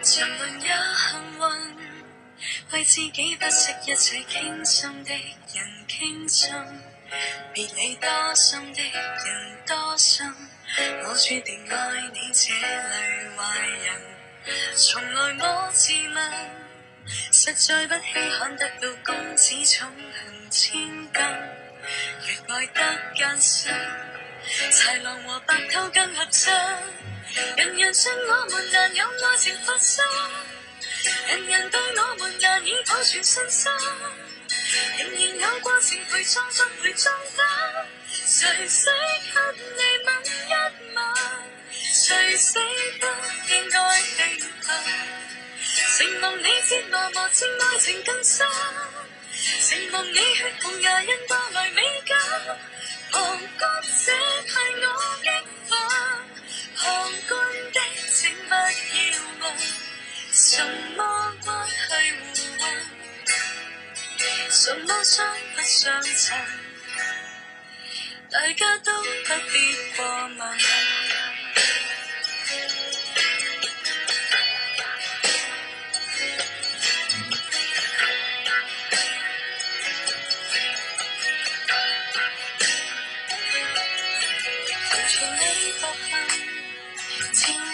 盡量也幸運，為自己不惜一切傾心的人傾心，別理多心的人多心，我注定愛你這類壞人。從來我自問，實在不稀罕得到公子寵幸千金，越愛得艱辛，豺狼和白兔更合襯。人人信我們難有愛情發生，人人對我們難以保存信心，仍然有過程陪創作陪裝得，誰死給你吻一吻，誰死不應該慶幸，承蒙你折磨磨蹭愛情更深，承蒙你血紅牙印帶來美感，旁觀這係我激憤，旁觀的請不要問，什麼關係互混，什麼相不相襯，大家都不必過問。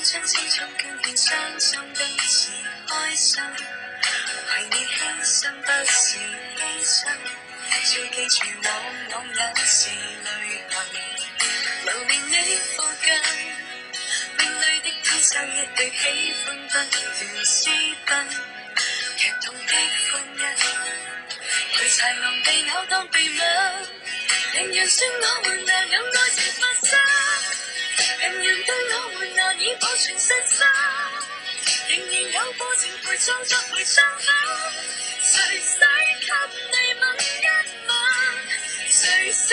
將青春捐獻傷心的是開心，為你犧牲不是犧牲，要記住往往也是淚痕，留連你附近，命裏的天生一對喜歡不斷私奔，劇痛的婚姻，陪豺狼被咬當被吻，人人說我們難有愛情發生，人人對我們難以保存信心，仍然有過程陪創作陪傷口，誰使給你吻一吻，誰死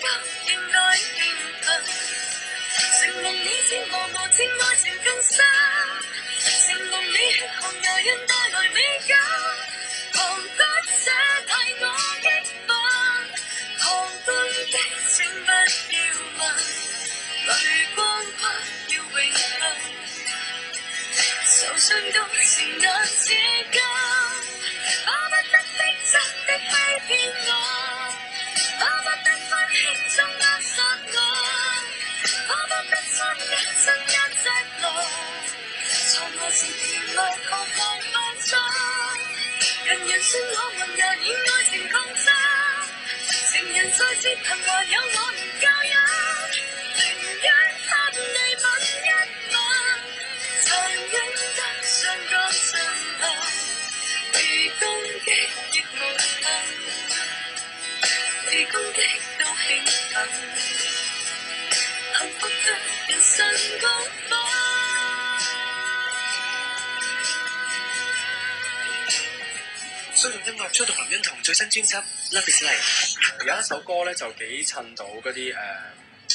不應該興奮，承蒙你折磨磨蹭愛情更深，承蒙你血紅牙印帶來美感，旁不這係我激憤，旁觀的請不要問，淚光不要永恆，受傷都是那至今，巴不得逼真的欺騙我，巴不得分輕鬆扼殺我，巴不得真一真一隻狼，錯愛是甜蜜何妨放縱，人人說我們難以愛情抗爭，情人在折騰還有我能教養，寧願給你吻一吻，殘忍得像個震撼，被攻擊亦無恨，被攻擊都興奮，幸福得人神共憤。騷動音樂出動林欣彤最新專輯《Love Is Like》，有一首歌咧就幾襯到嗰啲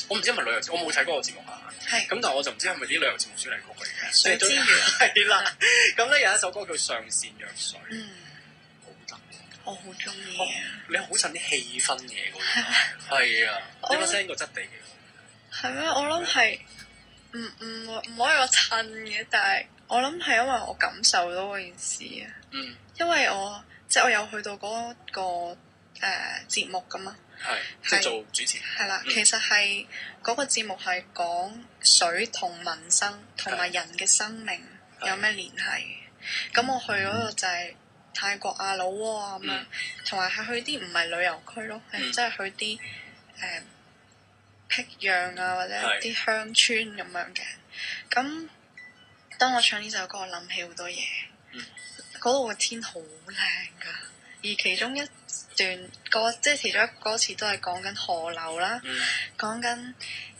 我唔知係咪旅遊節，我冇睇嗰個節目啊。係。咁但係我就唔知係咪啲旅遊節目主題曲嚟嘅。水之源。係啦。咁咧有一首歌叫《上善若水》。好得。我好中意啊！你好襯啲氣氛嘢嗰啲。係啊。你把聲個質地幾好。係咩？我諗係唔可以話襯嘅，但係我諗係因為我感受到嗰件事啊。因為我有去到嗰個節目噶嘛。係，即係做主持。係啦，其實係嗰個節目係講水同民生同埋人嘅生命有咩聯繫。咁我去嗰度就係泰國啊、老撾啊咁樣，同埋係去啲唔係旅遊區咯，係即係去啲僻壤啊或者啲鄉村咁樣嘅。咁當我唱呢首歌，我諗起好多嘢。嗰度嘅天好靚㗎，而其中一段歌，即係其中一個歌詞都係講緊河流啦，講緊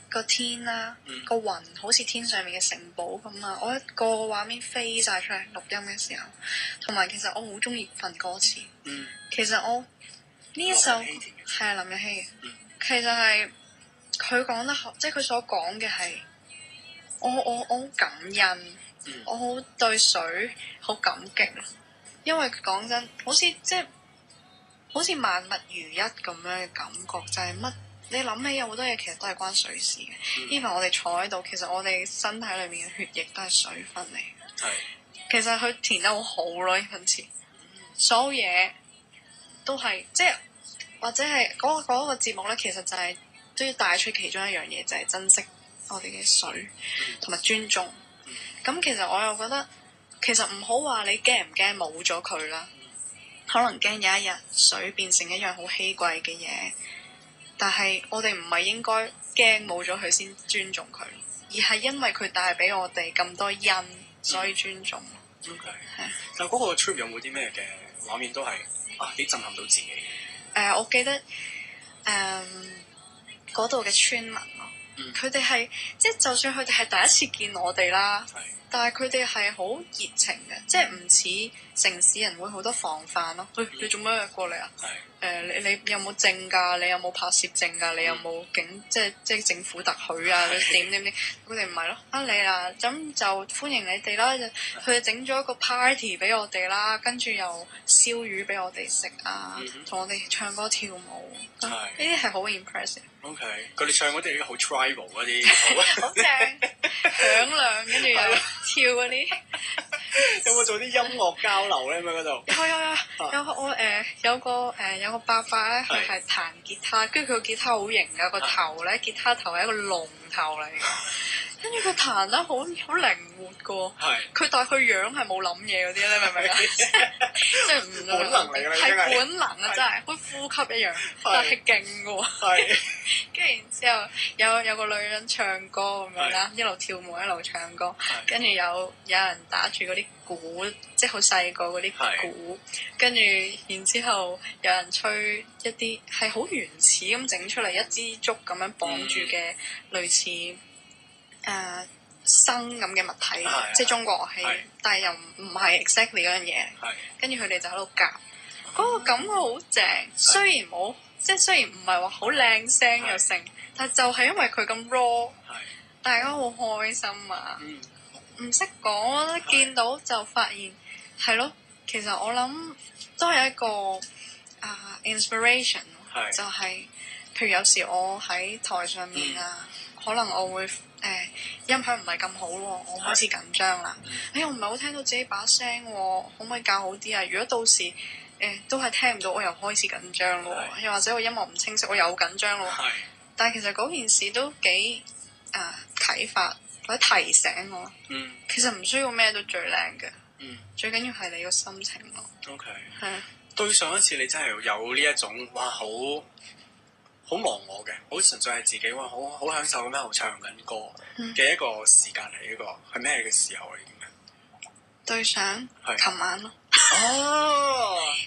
個天啦，個雲好似天上面嘅城堡咁啊！我一個畫面飛晒出嚟錄音嘅時候，同埋其實我好中意份歌詞。其實我呢一首係林日曦嘅，其實係佢講得好，即係佢所講嘅係我好感恩。我好對水好感激咯，因為講真，好似萬物如一咁樣嘅感覺，就係乜你諗起有好多嘢其實都係關水事嘅。even 我哋坐喺度，其實我哋身體裏面嘅血液都係水分嚟嘅。係。其實佢填得好好咯，呢份詞，所有嘢都係即係或者係嗰個節目咧，其實就係都要帶出其中一樣嘢，就係珍惜我哋嘅水同埋尊重。咁其實我又覺得，其實唔好話你驚唔驚冇咗佢啦，可能驚有一日水變成一樣好稀貴嘅嘢，但係我哋唔係應該驚冇咗佢先尊重佢，而係因為佢帶俾我哋咁多恩，所以尊重。OK，但嗰個 trip 有冇啲咩嘅畫面都係幾震撼到自己？我記得嗰度嘅村民咯，佢哋係即係就算佢哋係第一次見我哋啦，但係佢哋係好熱情嘅，即係唔似城市人會好多防範咯。你做咩過嚟啊？你有冇證㗎？你有冇拍攝證㗎？你有冇即係政府特許啊？點？佢哋唔係咯，嚟啦，咁就歡迎你哋啦。佢哋整咗一個 party 俾我哋啦，跟住又燒魚俾我哋食啊，同我哋唱歌跳舞，呢啲係好 impressive。OK，佢哋唱嗰啲好 tribal 嗰啲，好正，響亮，跟住又跳嗰啲。有冇做啲音樂交流咧？咁喺嗰度？有個伯伯咧，佢係彈吉他，跟住佢個吉他好型㗎，個頭咧，吉他頭係一個龍頭嚟㗎。跟住佢彈得好靈活㗎，佢但係佢樣係冇諗嘢嗰啲咧，明唔明啊？即係唔本能嚟㗎，係本能啊！真係好似呼吸一樣，但係勁㗎喎。跟住然之後有個女人唱歌咁樣啦，一路跳舞一路唱歌，跟住有人打住嗰啲鼓，即係好細個嗰啲鼓，跟住然之後有人吹一啲係好原始咁整出嚟一支竹咁樣綁住嘅類似笙咁嘅物體，即係中國樂器，但係又唔係 exactly 嗰樣嘢。跟住佢哋就喺度夾，嗰個感覺好正。雖然冇，即係雖然唔係話好靚聲又成，但係就係因為佢咁 raw，大家好開心啊！唔識講，見到就發現係咯。其實我諗都係一個inspiration，就係譬如有時我喺台上面啊，可能我會音響唔係咁好喎，我開始緊張啦。我唔係好聽到自己把聲喎，可唔可以教好啲啊？如果到時都係聽唔到，我又開始緊張咯。又或者我音樂唔清晰，我又緊張咯。但係其實嗰件事都幾啟發或者提醒我。其實唔需要咩都最靚嘅，最緊要係你個心情咯。OK，對上一次你真係有呢一種好忘我嘅，好純粹係自己好享受咁樣喺度唱緊歌嘅一個時間嚟。呢個係咩嘅時候嚟嘅？對上琴晚咯。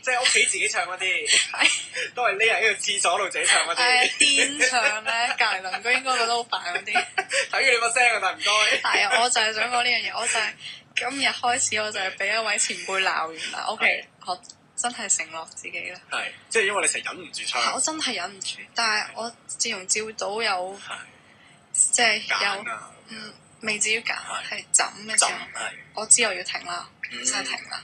即係屋企自己唱嗰啲，都係匿喺個廁所度自己唱嗰啲。癲唱咧，隔離鄰居應該覺得好煩嗰啲。睇住你把聲啊，但係唔該。係啊，我就係想講呢樣嘢，我就係今日開始，我就係俾一位前輩鬧完啦。OK，我真係承諾自己啦。即係因為你成日忍唔住唱。我真係忍唔住，但係我自從照到有即係有未至於揀係枕嘅時候，我之後要停啦，真係停啦。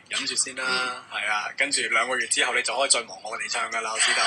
忍住先啦，係啊，跟住2個月之後你就可以再望我哋唱噶啦，我知道。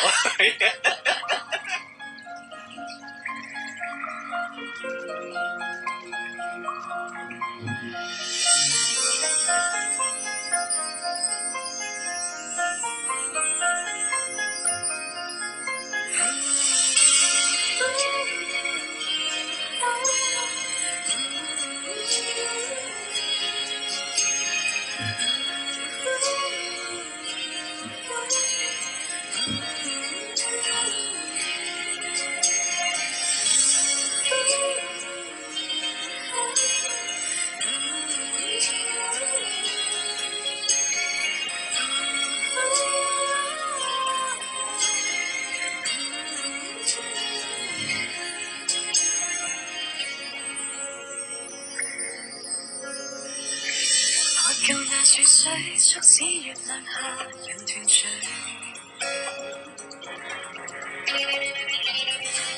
舊那雪水，促使月亮下人團聚。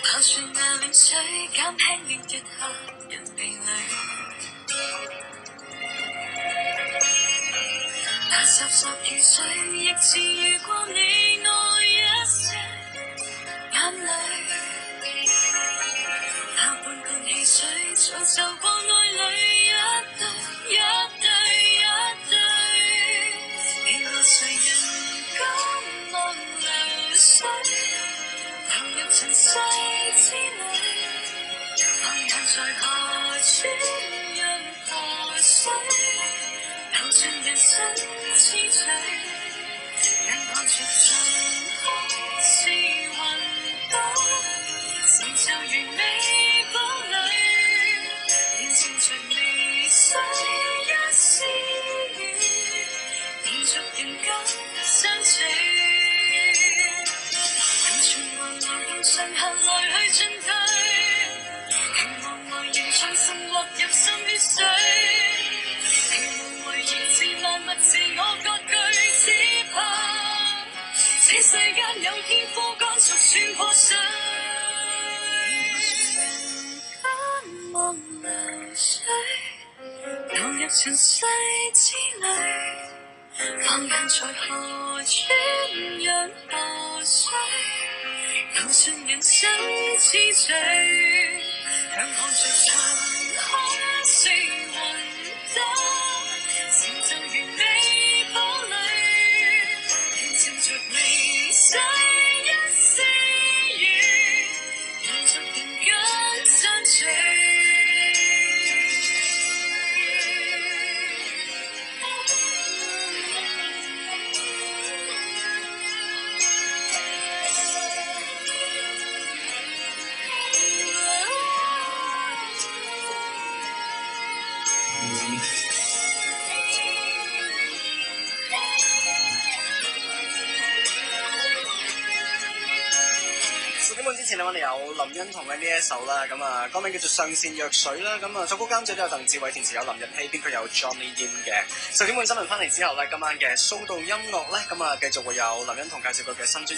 跑船那暖水，減輕了日下人疲累。那霎霎雨水，亦是遇過你愛一些眼淚。那半罐汽水，造就過愛侶一對一對。塵世之旅，放眼在何處任何水，流盡人生之最，眼看着盡可是雲朵，成就完美堡壘，見證着離世一絲雨，延續人間相隨。人潮茫茫共上下來去進退，期望外形重新落入心血水，期望為言自萬物自我割據，只怕這世間有天枯乾逐寸破碎。人間望流水，流入塵世之旅，放眼在何處讓何須，流盡人生之最，向看着盡可是雲朵，成就完美堡壘，見證着離世一絲雨，延續人間相隨。之前我哋有林欣彤嘅呢一首啦，咁啊歌名叫做《上善若水》啦，咁啊作曲監製都有鄧志偉，填詞有林日曦，編曲有 Johnny Yin 嘅。10點半新聞翻嚟之後咧，今晚嘅騷動音樂咧，咁啊繼續會有林欣彤介紹佢嘅新專輯。